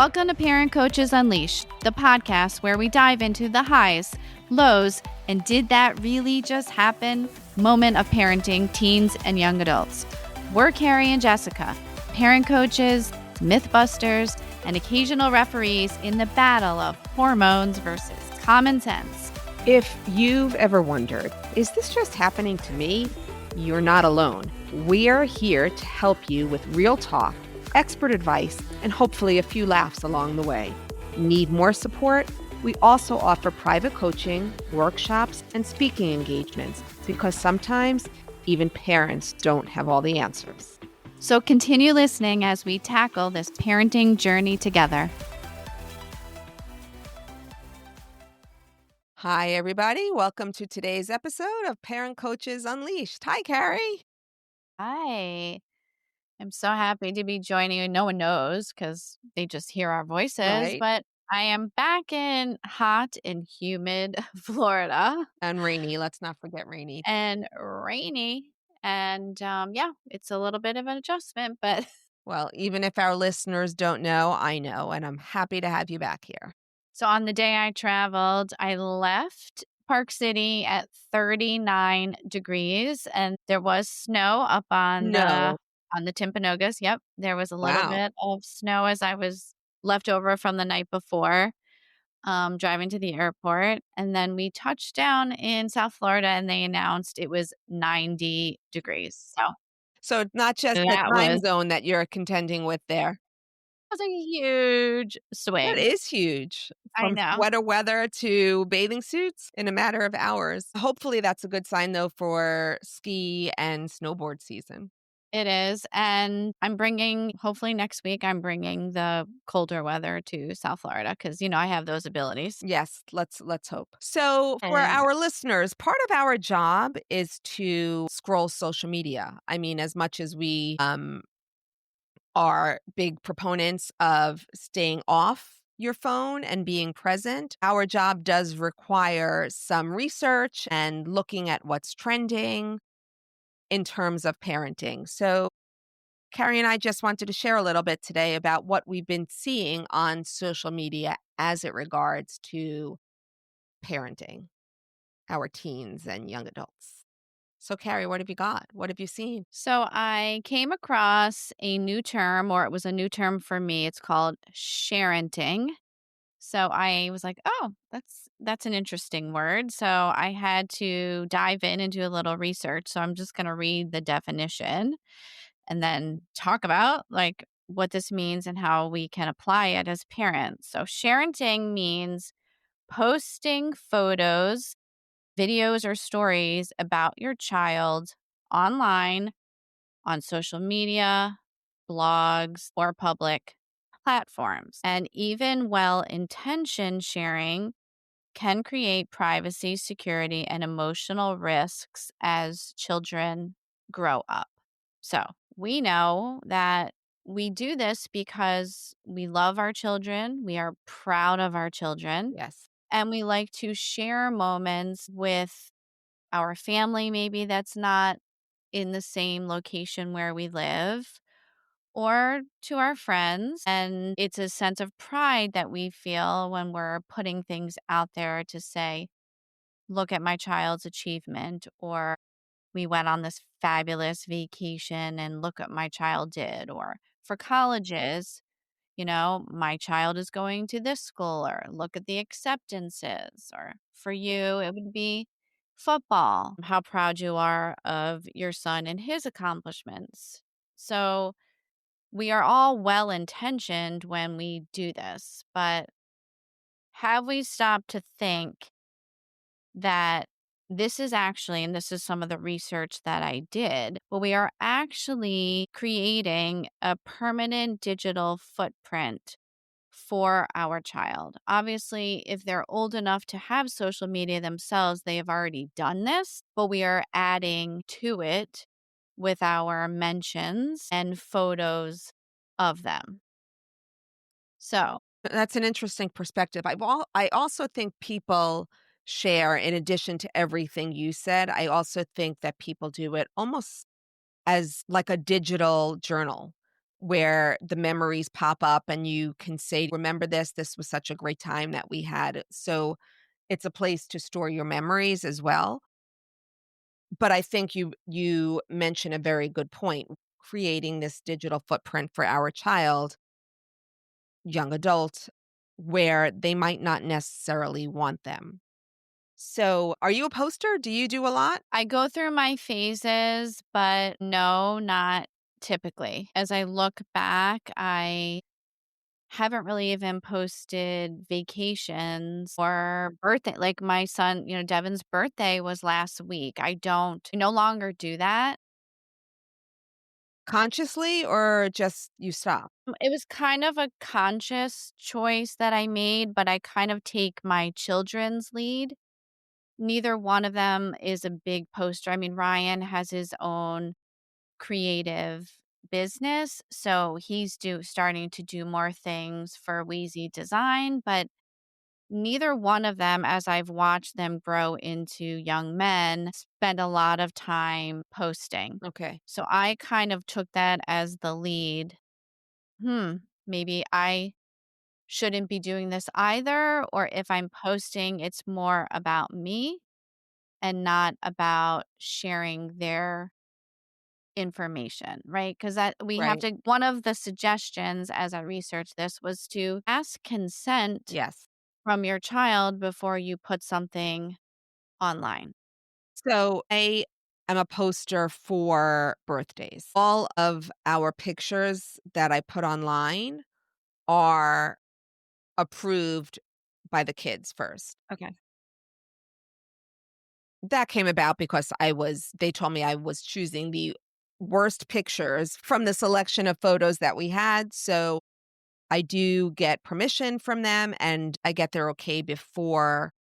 Welcome to Parent Coaches Unleashed, the podcast where we dive into the highs, lows, and did that really just happen moment of parenting teens and young adults. We're Carrie and Jessica, parent coaches, mythbusters, and occasional referees in the battle of hormones versus common sense. If you've ever wondered, is this just happening to me? You're not alone. We're here to help you with real talk, expert advice, and hopefully a few laughs along the way. Need more support? We also offer private coaching, workshops, and speaking engagements because sometimes even parents don't have all the answers. So continue listening as we tackle this parenting journey together. Hi, everybody. Welcome to today's episode of Parent Coaches Unleashed. Hi, Carrie. Hi. I'm so happy to be joining you. No one knows because they just hear our voices, Right. but I am back in hot and humid Florida And rainy. Let's not forget rainy. and rainy. And yeah, it's a little bit of an adjustment, but Well, even if our listeners don't know, I know, and I'm happy to have you back here. so on the day I traveled, I left Park City at 39 degrees and there was snow up on No. the Timpanogos. Yep, there was a little Wow. bit of snow as I was left over from the night before, driving to the airport. And then we touched down in South Florida and they announced it was 90 degrees. So it's not just the That time was zone that you're contending with there. a huge That swing. is huge. I From know. sweater weather to bathing suits in a matter of hours. Hopefully that's a good sign though for ski and snowboard season. It is, and hopefully next week, I'm bringing the colder weather to South Florida because, I have those abilities. Yes, let's hope. So for And our listeners, part of our job is to scroll social media. I mean, as much as we are big proponents of staying off your phone and being present, our job does require some research and looking at what's trending in terms of parenting. So, Carrie and I just wanted to share a little bit today about what we've been seeing on social media as it regards to parenting our teens and young adults. So, Carrie, what have you got? What have you seen? so I came across a new term, or it was a new term for me. It's called sharenting. So I was like, "Oh, that's an interesting word." So I had to dive in and do a little research. So I'm just going to read the definition and then talk about what this means and how we can apply it as parents. So sharenting means posting photos, videos, or stories about your child online, on social media, blogs, or public platforms. And even well intentioned sharing can create privacy, security, and emotional risks as children grow up. So we know that we do this because we love our children, we are proud of our children, Yes. and we like to share moments with our family, maybe that's not in the same location where we live, or to our friends. And it's a sense of pride that we feel when we're putting things out there to say, look at my child's achievement, or we went on this fabulous vacation and look what my child did. Or for colleges, my child is going to this school, or look at the acceptances. Or for you, it would be football, how proud you are of your son and his accomplishments. So we are all well intentioned when we do this, but have we stopped to think that this is actually, and this is some of the research that I did, but we are actually creating a permanent digital footprint for our child. Obviously, if they're old enough to have social media themselves, they have already done this, but we are adding to it with our mentions and photos of them. So, That's an interesting perspective. I also think people share, in addition to everything you said, I also think that people do it almost as like a digital journal. where the memories pop up and you can say, "Remember this? This was such a great time that we had." So, it's a place to store your memories as well. But I think you mention a very good point, creating this digital footprint for our child, young adult, where they might not necessarily want them. So, are you a poster? Do you do a lot? I go through my phases, but no, not typically. As I look back, I haven't really even posted vacations or birthday. Like my son, Devin's birthday was last week. I no longer do that. Consciously or just you stop? It was kind of a conscious choice that I made, but I kind of take my children's lead. Neither one of them is a big poster. I mean, Ryan has his own creative business, so he's starting to do more things for Wheezy Design, but neither one of them, as I've watched them grow into young men, spend a lot of time posting. Okay, So I kind of took that as the lead. Hmm, maybe I shouldn't be doing this either, or if I'm posting, it's more about me and not about sharing their information, right? Because that we have right. to one of the suggestions as I researched this was to ask consent Yes. from your child before you put something online. So, I am a poster for birthdays. All of our pictures that I put online are approved by the kids first. Okay. That came about because they told me I was choosing the worst pictures from the selection of photos that we had, so I do get permission from them, and I get their okay before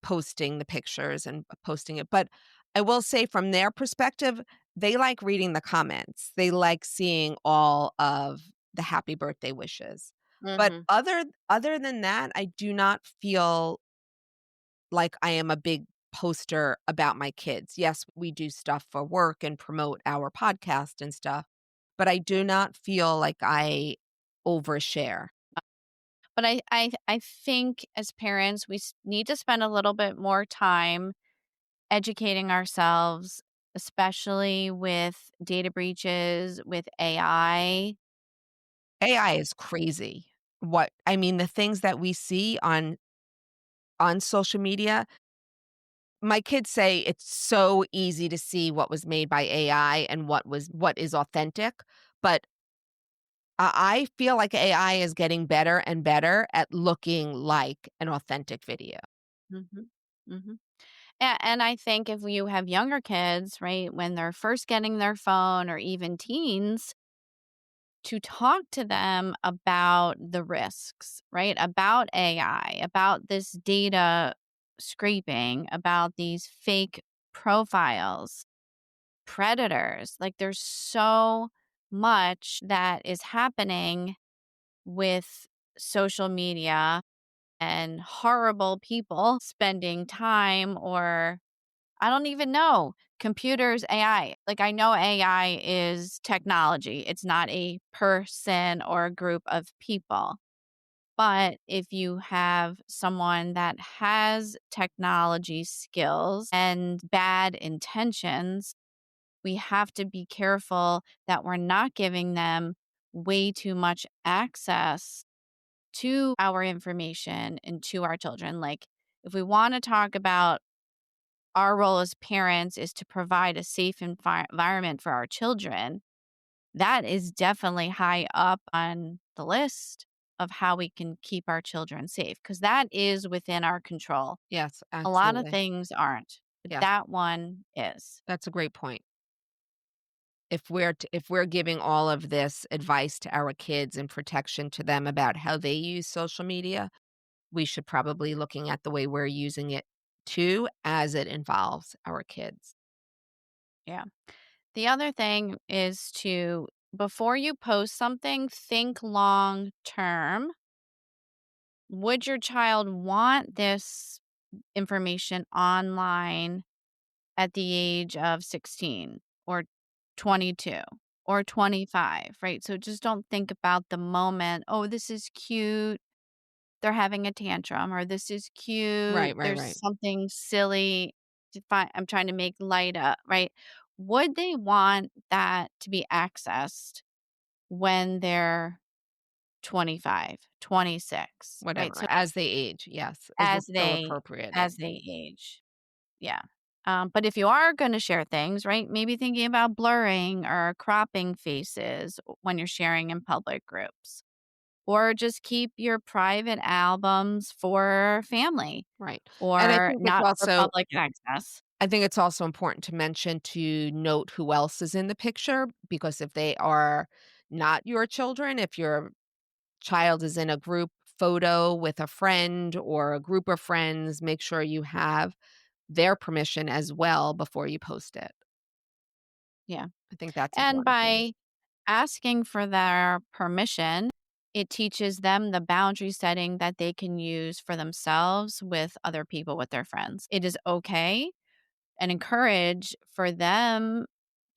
posting the pictures and posting it, but I will say from their perspective, they like reading the comments. They like seeing all of the happy birthday wishes. But Mhm. other than that, I do not feel like I am a big poster about my kids. Yes, we do stuff for work and promote our podcast and stuff, but I do not feel like I overshare. But I think as parents, we need to spend a little bit more time educating ourselves, especially with data breaches, with AI. AI is crazy. What I mean, the things that we see on social media, my kids say it's so easy to see what was made by AI and what is authentic, but I feel like AI is getting better and better at looking like an authentic video. Mhm. Mhm. And I think if you have younger kids, right, when they're first getting their phone or even teens, to talk to them about the risks, right? About AI, about this data scraping, about these fake profiles, predators. Like there's so much that is happening with social media and horrible people spending time or I don't even know. Computers, AI. Like, I know AI is technology. It's not a person or a group of people. But if you have someone that has technology skills and bad intentions, we have to be careful that we're not giving them way too much access to our information and to our children. Like, if we want to talk about our role as parents is to provide a safe environment for our children. That is definitely high up on the list of how we can keep our children safe because that is within our control. Yes, A lot of absolutely. things aren't, but Yes, that one is. that's a great point. If we're giving all of this advice to our kids and protection to them about how they use social media, we should probably looking at the way we're using it too as it involves our kids. Yeah. The other thing is to, before you post something, think long term. Would your child want this information online at the age of 16 or 22? or 25, right? So just don't think about the moment, "Oh, this is cute. They're having a tantrum," or "This is cute. Right, right, There's right. something silly I'm trying to make light up," right? Would they want that to be accessed when they're 25, 26, right? Whatever. So As they age, yes. Is it as still they appropriate? as they age. Yeah. But if you are gonna share things, right, maybe thinking about blurring or cropping faces when you're sharing in public groups. Or just keep your private albums for family Right. And or not for public access. I think it's also important to mention to note who else is in the picture, because if they are not your children, if your child is in a group photo with a friend or a group of friends, make sure you have their permission as well before you post it. Yeah. I think that's And important too. by asking for their permission, it teaches them the boundary setting that they can use for themselves with other people, with their friends. It is okay and encourage for them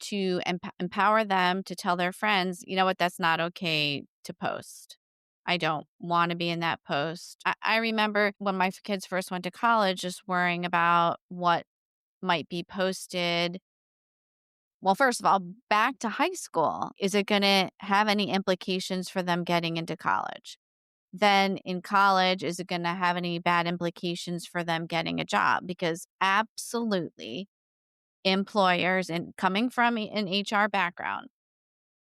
to empower them to tell their friends, you know what, that's not okay to post. I don't want to be in that post. I remember when my kids first went to college, just worrying about what might be posted. Well, first of all, back to high school, is it going to have any implications for them getting into college? Then in college, is it going to have any bad implications for them getting a job? Because absolutely, employers, and coming from an HR background,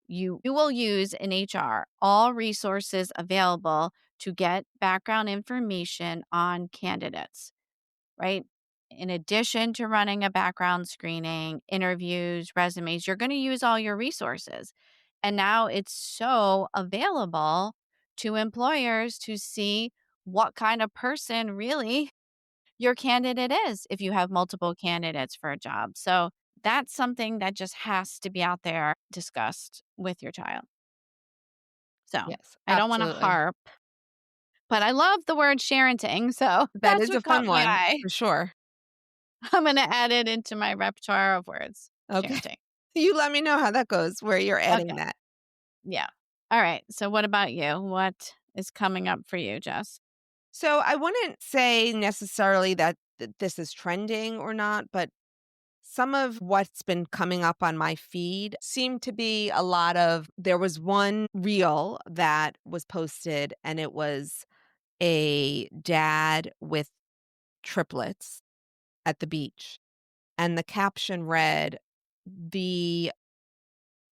you will use in HR all resources available to get background information on candidates, right? In addition to running a background screening, interviews, resumes, you're going to use all your resources. And now it's so available to employers to see what kind of person really your candidate is if you have multiple candidates for a job. So that's something that just has to be out there discussed with your child. So Yes, I don't want to absolutely. harp, but I love the word sharenting. So That that's is a what caught fun my one eye. for sure. I'm going to add it into my repertoire of words. Okay. Sharenting. You let me know how that goes, where you're adding Okay. that. Yeah. All right. So what about you? What is coming up for you, Jess? So I wouldn't say necessarily that this is trending or not, but some of what's been coming up on my feed seemed to be a lot of there was one reel that was posted, and it was a dad with triplets at the beach. And the caption read, "The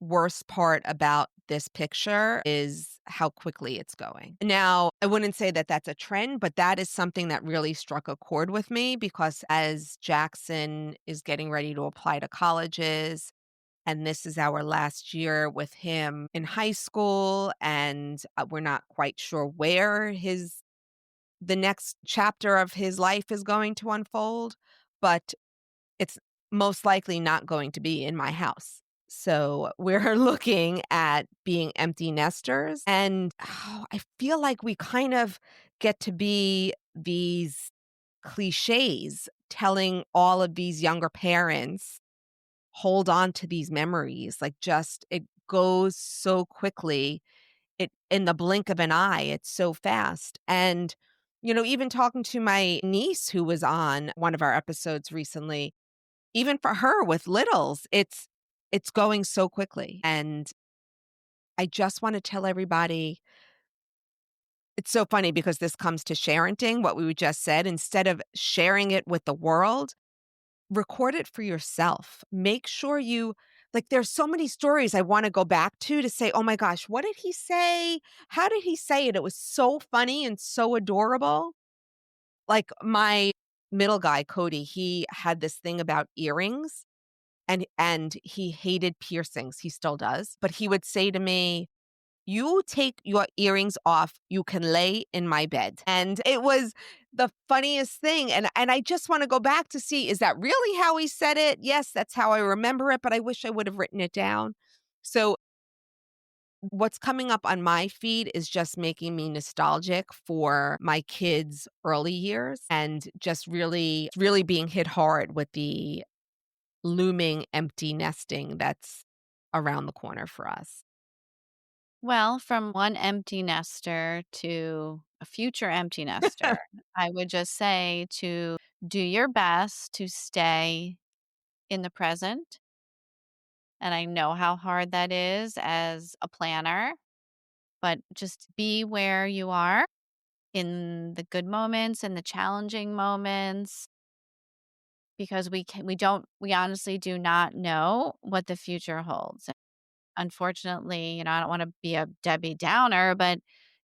worst part about this picture is how quickly it's going." Now, I wouldn't say that that's a trend, but that is something that really struck a chord with me, because as Jackson is getting ready to apply to colleges, and this is our last year with him in high school, and we're not quite sure where the next chapter of his life is going to unfold, but it's most likely not going to be in my house. So we're looking at being empty nesters. And I feel like we kind of get to be these cliches telling all of these younger parents, hold on to these memories. Like, just it goes so quickly. It in the blink of an eye, it's so fast. And even talking to my niece who was on one of our episodes recently, even for her with littles, it's going so quickly, and I just wanna tell everybody, it's so funny because this comes to sharenting, what we just said. Instead of sharing it with the world, record it for yourself. Make sure there's so many stories I wanna go back to say, "Oh my gosh, what did he say? How did he say it? It was so funny and so adorable." Like, my middle guy, Cody, he had this thing about earrings. And he hated piercings, he still does, but he would say to me, "You take your earrings off, you can lay in my bed." And it was the funniest thing, and I just wanna go back to see, is that really how he said it? Yes, that's how I remember it, but I wish I would have written it down. So, what's coming up on my feed is just making me nostalgic for my kids' early years, and just really being hit hard with the looming empty nesting that's around the corner for us. Well, from one empty nester to a future empty nester, I would just say to do your best to stay in the present. And I know how hard that is as a planner, but just be where you are in the good moments and the challenging moments because we honestly do not know what the future holds. Unfortunately, I don't want to be a Debbie Downer, but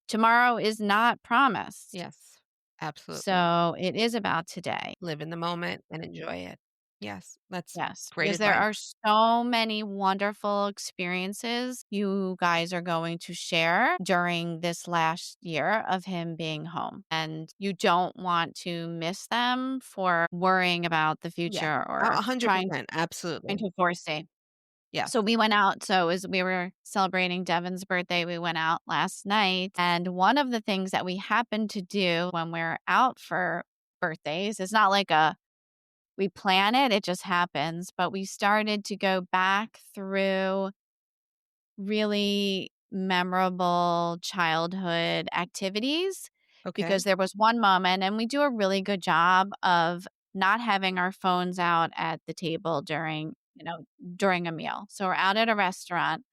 tomorrow is not promised. Yes, absolutely. So it is about today. Live in the moment and enjoy it. Yes, that's Yes, great because there advice. are so many wonderful experiences you guys are going to share during this last year of him being home. And you don't want to miss them for worrying about the Yeah, future or a 100%, trying absolutely. to foresee. Yes. So we went out. So as we were celebrating Devin's birthday, we went out last night. And one of the things that we happen to do when we're out for birthdays is not like we plan it, it just happens. But we started to go back through really memorable childhood activities because Okay, there was one moment, and we do a really good job of not having our phones out at the table during a meal. So we're out at a restaurant,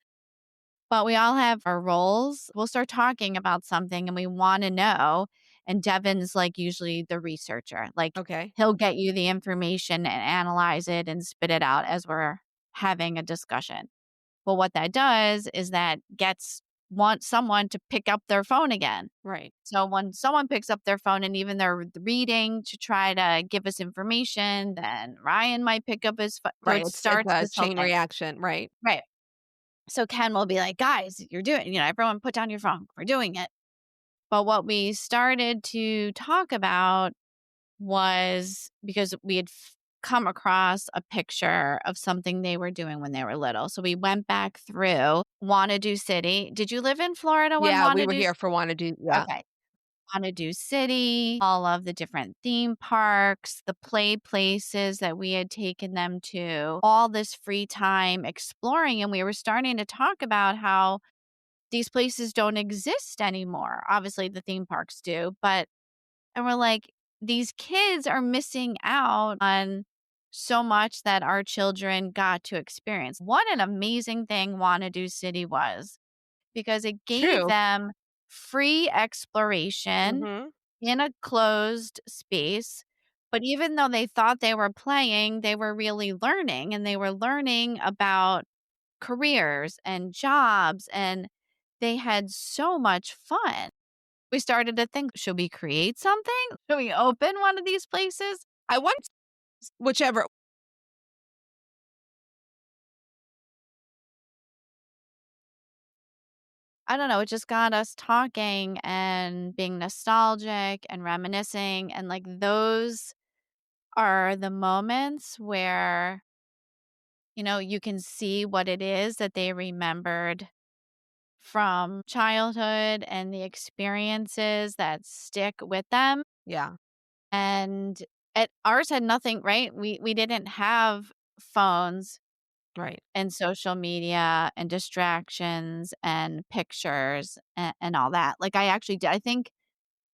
but we all have our roles. We'll start talking about something and we want to know. And Devin's like usually the researcher. Like okay, he'll get you the information and analyze it and spit it out as we're having a discussion. But what that does is that gets want someone to pick up their phone again. right, So when someone picks up their phone and even they're reading to try to give us information, then Ryan might pick up his phone. So right, it it's starts a this whole chain thing. reaction, right. Right. So Ken will be like, guys, you're doing, everyone put down your phone. We're doing it. But what we started to talk about was because we had come across a picture of something they were doing when they were little. So we went back through Wanadu City. Did you live in Florida when Yeah, we were Wanadu? here for wanna do yeah, Okay. Wanadu City, all of the different theme parks, the play places that we had taken them to, all this free time exploring. And we were starting to talk about how these places don't exist anymore. Obviously, the theme parks do, but and we're like, these kids are missing out on so much that our children got to experience. What an amazing thing Wanadu City was because it gave true. them free exploration Mhm, in a closed space. But even though they thought they were playing, they were really learning and they were learning about careers and jobs, and they had so much fun. We started to think, should we create something? Should we open one of these places? I want whichever I don't know. It just got us talking and being nostalgic and reminiscing. And like those are the moments where, you can see what it is that they remembered from childhood and the experiences that stick with them. yeah, And ours had nothing, right? We didn't have phones right, and social media and distractions and pictures and all that. Like I actually did, I think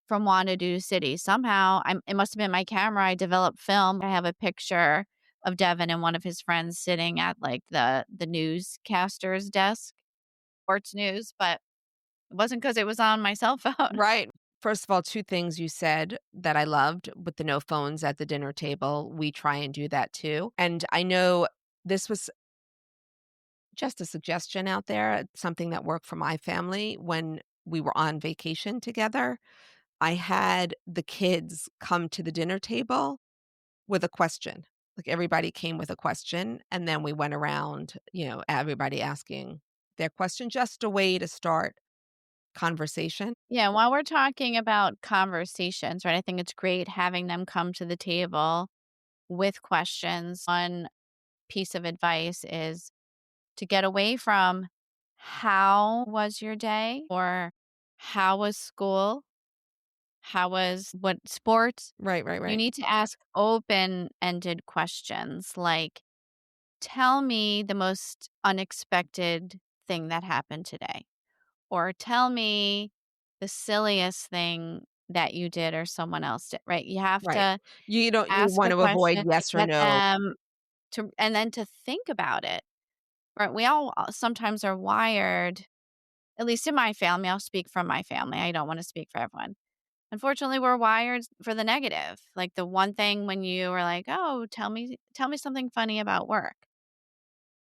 from Wanadu City, somehow it must have been my camera. I developed film. I have a picture of Devin and one of his friends sitting at like the newscaster's desk, sports news, but it wasn't because it was on my cell phone. right. First of all, 2 things you said that I loved with the no phones at the dinner table, we try and do that too, and I know this was just a suggestion out there, something that worked for my family when we were on vacation together. I had the kids come to the dinner table with a question. Like, everybody came with a question, and then we went around, everybody asking their question, just a way to start conversation. Yeah, while we're talking about conversations, right? I think it's great having them come to the table with questions. One piece of advice is to get away from how was your day or how was school? How was what sports? Right, right, You right. need to ask open ended questions like, tell me the most unexpected thing that happened today, or tell me the silliest thing that you did or someone else did, right? You have Right. to You ask want a to avoid question to yes or get no. them to, and then to think about it, right? We all sometimes are wired, at least in my family, I'll speak from my family. I don't want to speak for everyone. Unfortunately, we're wired for the negative. Like the one thing when you are like, "Oh, tell me something funny about work."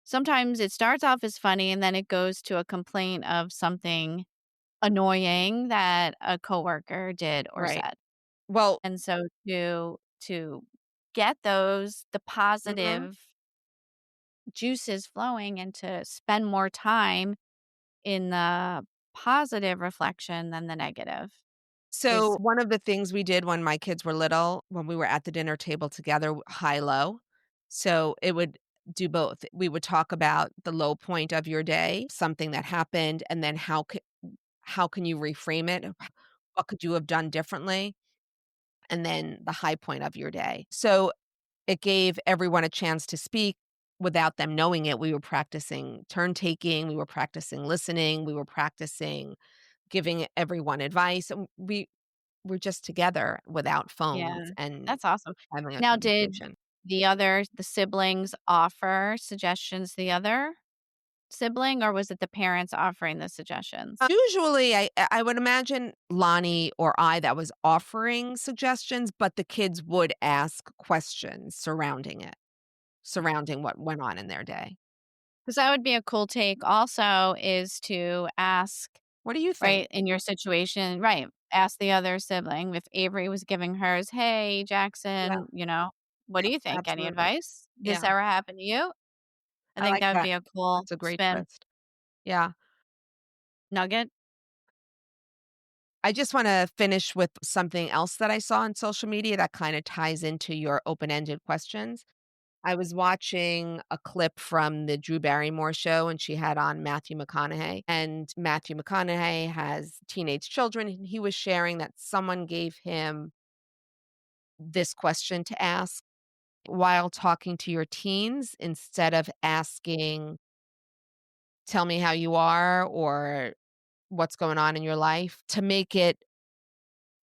Sometimes it starts off as funny and then it goes to a complaint of something annoying that a coworker did or Right. said. Well, And so to get the mhm. positive juices flowing and to spend more time in the positive reflection than the negative So is one of the things we did when my kids were little, when we were at the dinner table together, high low. So it would do both. We would talk about the low point of your day, something that happened, and then how can you reframe it? What could you have done differently? And then the high point of your day. So it gave everyone a chance to speak without them knowing it. We were practicing turn taking, we were practicing listening, we were practicing giving everyone advice. And we were just together without phones yeah, and that's awesome. having a Now did conversation. the siblings offer suggestions to the other sibling, or was it the parents offering the suggestions? Usually, I would imagine Lonnie or I that was offering suggestions, but the kids would ask questions surrounding it, surrounding what went on in their day. Because that would be a cool take also is to ask, What do you think? right, in your situation, right, ask the other sibling if Avery was giving hers, "Hey, Yeah, Jackson, what yeah, do you think? Any absolutely. advice? This Yeah, ever happened to you?" I I think like that would that. be a cool That's a great spin twist. Yeah. nugget. I just wanna finish with something else that I saw on social media that kinda ties into your open-ended questions. I was watching a clip from the Drew Barrymore show, and she had on Matthew McConaughey, and Matthew McConaughey has teenage children, and he was sharing that someone gave him this question to ask while talking to your teens instead of asking, "Tell me how you are," or "What's going on in your life," to make it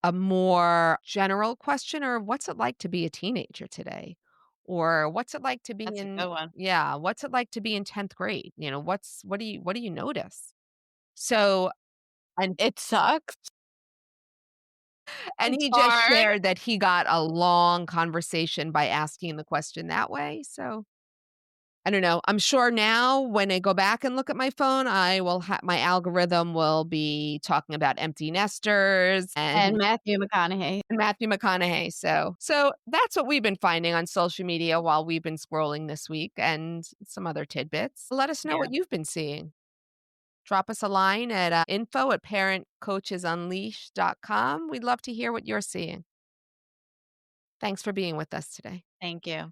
a more general question, or "What's it like to be a teenager today?" Or "What's it like to be That's a in" good one. yeah, "What's it like to be in 10th grade?" What do you notice? So and It sucks. and It's he just hard. shared that he got a long conversation by asking the question that way, so I don't know. I'm sure now when I go back and look at my phone, I will my algorithm will be talking about empty nesters and And Matthew McConaughey. Matthew McConaughey. So that's what we've been finding on social media while we've been scrolling this week and some other tidbits. Let us know Yeah, what you've been seeing. Drop us a line at info at parentcoachesunleashed.com. We'd love to hear what you're seeing. Thanks for being with us today. thank you.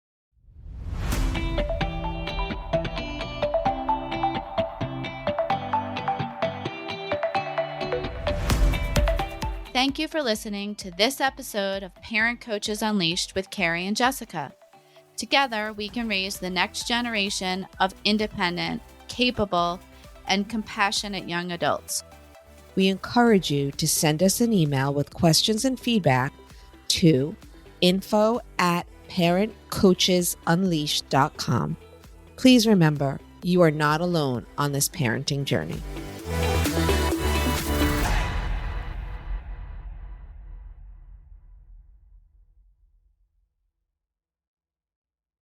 Thank you for listening to this episode of Parent Coaches Unleashed with Carrie and Jessica. Together, we can raise the next generation of independent, capable, and compassionate young adults. We encourage you to send us an email with questions and feedback to info at parentcoachesunleashed.com. Please remember, you are not alone on this parenting journey.